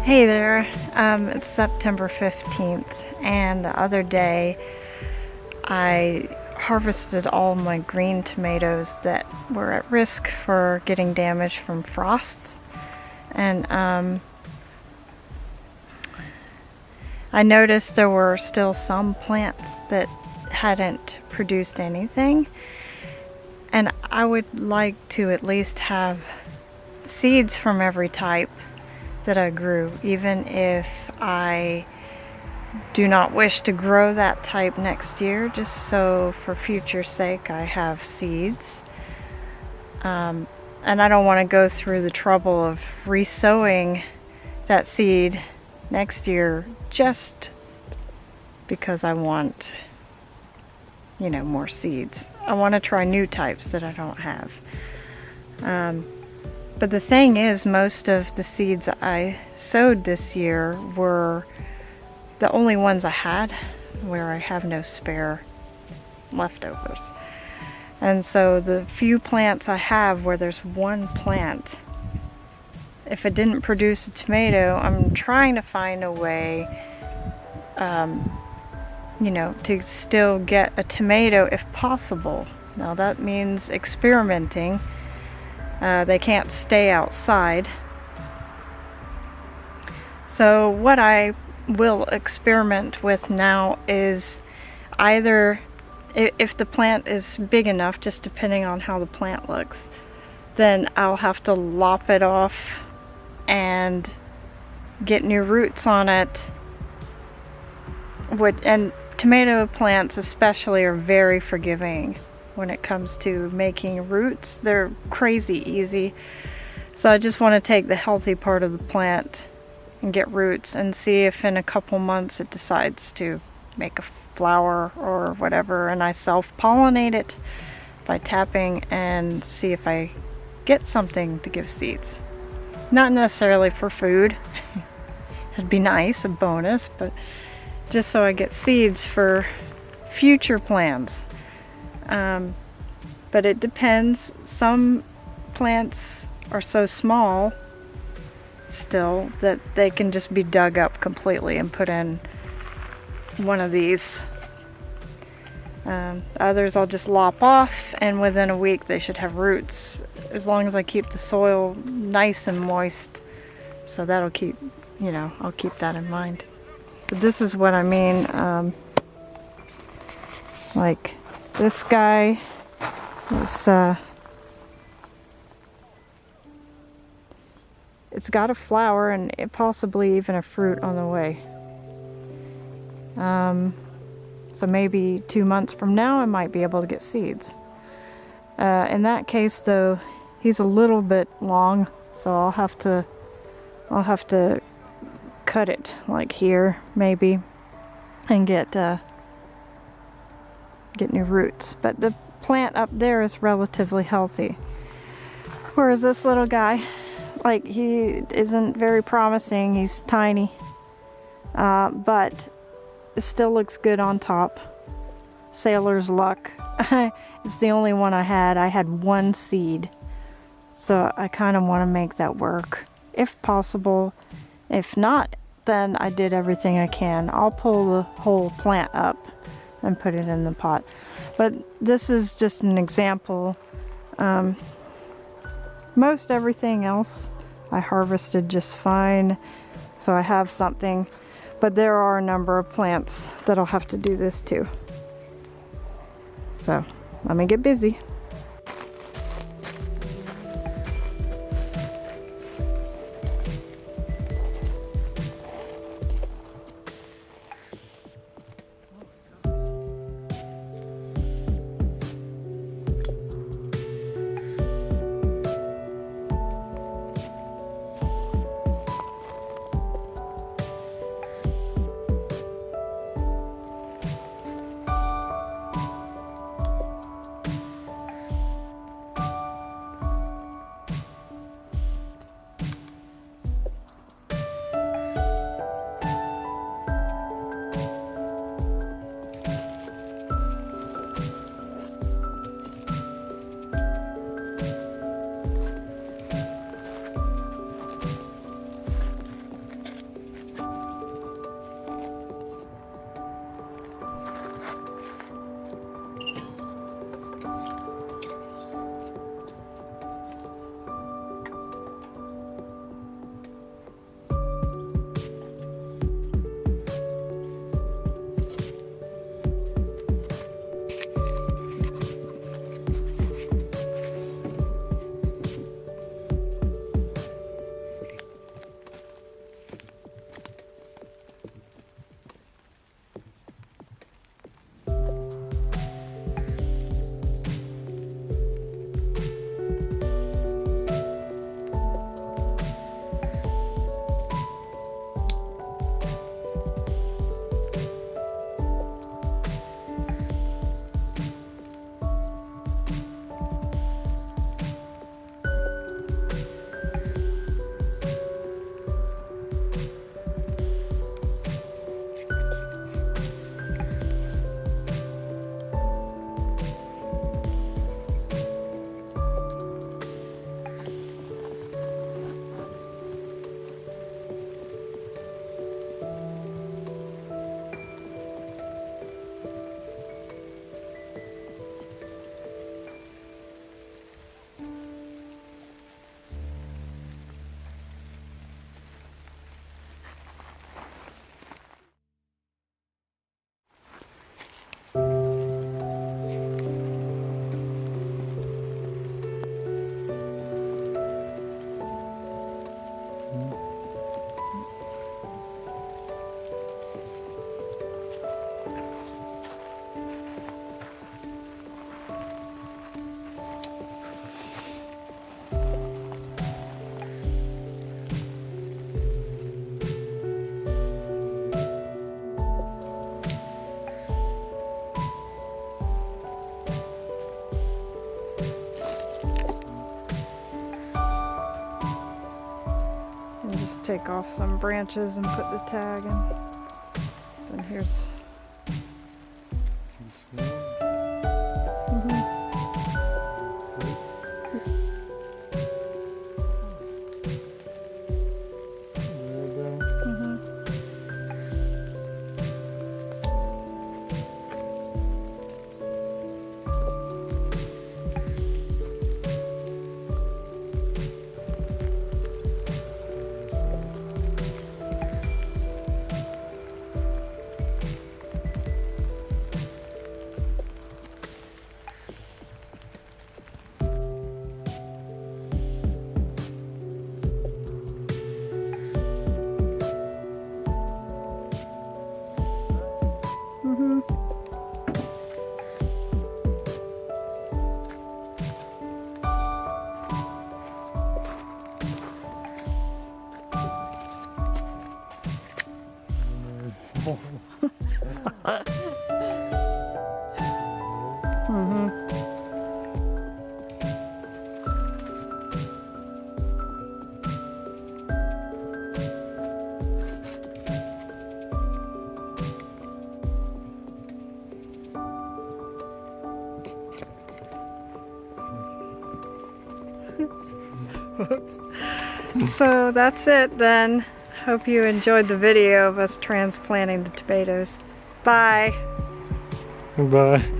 Hey there, it's September 15th, and the other day I harvested all my green tomatoes that were at risk for getting damaged from frosts. And I noticed there were still some plants that hadn't produced anything, and I would like to at least have seeds from every type that I grew, even if I do not wish to grow that type next year, just so for future sake I have seeds. And I don't want to go through the trouble of resowing that seed next year just because I want, more seeds. I want to try new types that I don't have. But the thing is, most of the seeds I sowed this year were the only ones I had where I have no spare leftovers. And so the few plants I have where there's one plant, if it didn't produce a tomato, I'm trying to find a way, to still get a tomato if possible. Now that means experimenting. They can't stay outside. So what I will experiment with now is either, if the plant is big enough, just depending on how the plant looks, then I'll have to lop it off and get new roots on it. And tomato plants especially are very forgiving when it comes to making roots. They're crazy easy. So I just want to take the healthy part of the plant and get roots and see if in a couple months it decides to make a flower or whatever, and I self-pollinate it by tapping and see if I get something to give seeds. Not necessarily for food. It'd be nice, a bonus, but just so I get seeds for future plans. But it depends. Some plants are so small still that they can just be dug up completely and put in one of these. Others I'll just lop off, and within a week they should have roots, as long as I keep the soil nice and moist. So that'll keep, I'll keep that in mind. But this is what I mean. Like this guy is, it's got a flower and possibly even a fruit on the way. So maybe 2 months from now I might be able to get seeds. In that case though, he's a little bit long, so I'll have to cut it like here maybe and get new roots. But the plant up there is relatively healthy, whereas this little guy, like, he isn't very promising. He's tiny, but it still looks good on top. Sailor's luck. It's the only one I had. I had one seed, so I kind of want to make that work if possible. If not, then I did everything I can. I'll pull the whole plant up and put it in the pot. But this is just an example. Most everything else I harvested just fine, so I have something. But there are a number of plants that I'll have to do this to. So let me get busy. And just take off some branches and put the tag in. And here's. So that's it then. Hope you enjoyed the video of us transplanting the tomatoes. Bye. Bye.